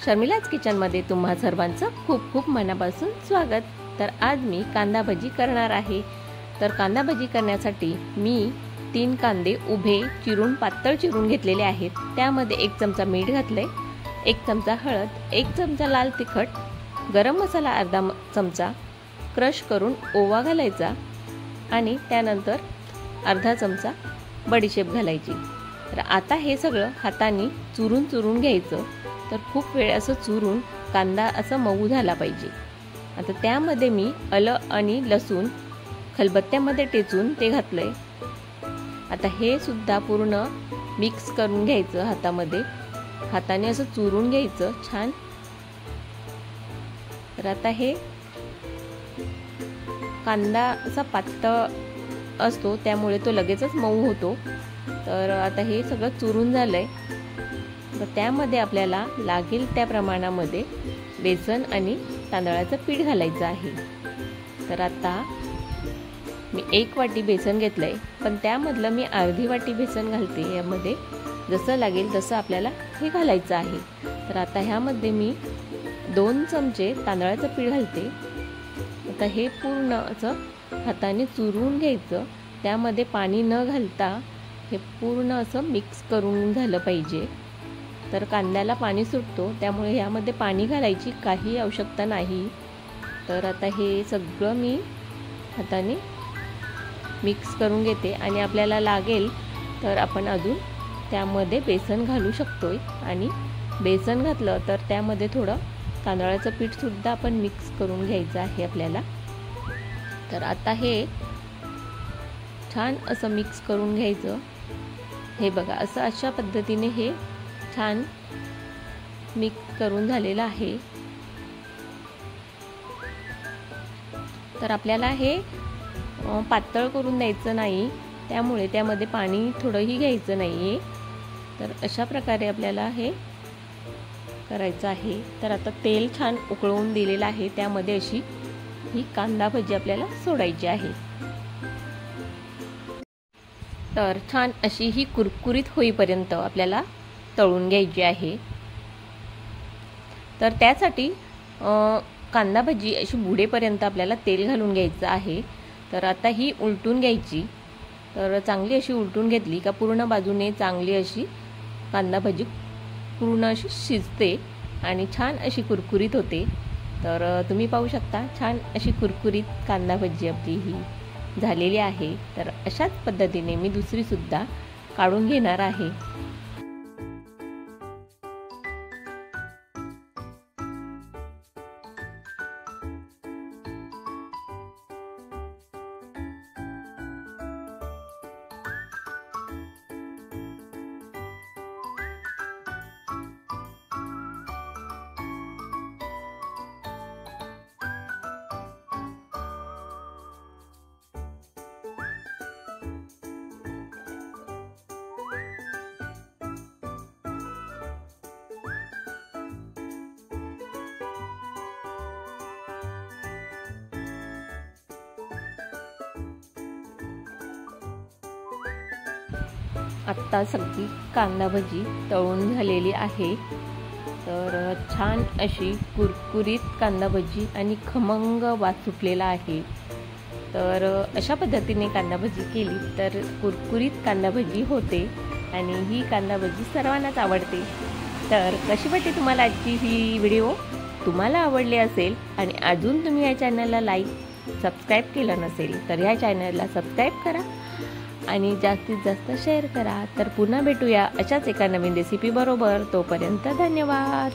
शर्मिलाज किचनमध्ये तुम्हा सर्वांचं खूप खूप मनापासून स्वागत। तर आज मी कांदा भजी करणार आहे। तर कांदा भजी करण्यासाठी मी 3 कांदे उभे चिरून पातळ चिरून घेतलेले आहेत। त्यामध्ये 1 चमचा मीठ घातले, 1 चमचा हळद, 1 चमचा लाल तिखट, गरम मसाला अर्धा चमचा, क्रश करून ओवा घालायचा आणि त्यानंतर अर्धा चमचा बडीशेप घालायची। तर आता हे सगळं हाताने चुरून घ्यायचं। तर खूप वेळ असं चुरून कांदा असं मऊ झाला पाहिजे। आता त्यामध्ये मी आलं आणि लसूण खलबत्त्यामध्ये टेचून ते घातलंय। आता हे सुद्धा पूर्ण मिक्स करून घ्यायचं हाताने असं चुरून घ्यायचं छान। तर आता हे कांदा असा पातळ असतो त्यामुळे तो लगेचच मऊ होतो। तर आता हे सगळं चुरून झालंय। तर त्यामध्ये आपल्याला लागेल त्या प्रमाणामध्ये बेसन आणि तांदळाचं पीठ घालायचं आहे। तर आता मी 1 वाटी बेसन घेतलंय, पण त्यामधलं मी अर्धी वाटी बेसन घालते। यामध्ये जसं लागेल तसं आपल्याला हे घालायचं आहे। तर आता ह्यामध्ये मी 2 चमचे तांदळाचं पीठ घालते। आता हे पूर्ण असं हाताने चुरून घ्यायचं। त्यामध्ये पाणी न घालता हे पूर्ण असं मिक्स करून झालं पाहिजे। तर कांद्याला पाणी सुटतो त्यामुळे यामध्ये पाणी घालायची काही आवश्यकता नाही। तर आता हे सगळं मी हाताने मिक्स करून घेते आणि आपल्याला लागेल तर आपण अजून त्यामध्ये बेसन घालू शकतोय। आणि बेसन घातलं तर त्यामध्ये थोडं तांदळाचं पीठ सुद्धा आपण मिक्स करून घ्यायचं आहे आपल्याला। तर आता हे छान असं मिक्स करून घ्यायचं। हे बघा असं अशा पद्धतीने हे छान मिक्स करून झालेलं आहे। तर आपल्याला हे पातळ करून द्यायचं नाही, त्यामुळे त्यामध्ये पाणी थोडंही घ्यायचं नाहीये। तर अशा प्रकारे आपल्याला हे करायचं आहे। तर आता तेल छान उकळवून दिलेलं आहे, त्यामध्ये अशी ही कांदा भजी आपल्याला सोडायची आहे। तर छान अशी ही कुरकुरीत होईपर्यंत आपल्याला तळून घ्यायची आहे। तर त्यासाठी कांदा भजी अशी बुडेपर्यंत आपल्याला तेल घालून घ्यायचं आहे। तर आता ही उलटून घ्यायची। तर चांगली अशी उलटून घेतली का पूर्ण बाजूने चांगली अशी कांदा भजी पूर्ण अशी शिजते आणि छान अशी कुरकुरीत होते। तर तुम्ही पाहू शकता छान अशी कुरकुरीत कांदा भजी आपली ही झालेली आहे। तर अशाच पद्धतीने मी दुसरी सुद्धा काढून घेणार आहे। आत्ता सगळी कांदा भजी तळून झालेली आहे। तर छान अशी कुरकुरीत कांदा भजी आणि खमंग वास सुटलेला आहे। तर अशा पद्धतीने कांदा भजी केली तर कुरकुरीत कांदा भजी होते आणि ही कांदा भजी सर्वांनाच आवडते। तर कशी वाटते तुम्हाला आजची ही व्हिडिओ? तुम्हाला आवडली असेल आणि अजून तुम्ही या चॅनलला सबस्क्राईब केलं नसेल तर या चॅनलला सबस्क्राईब करा आणि जास्तीत जास्त शेअर करा। तर पुन्हा भेटूया अशाच एका नवीन रेसिपी बरोबर। तोपर्यंत धन्यवाद।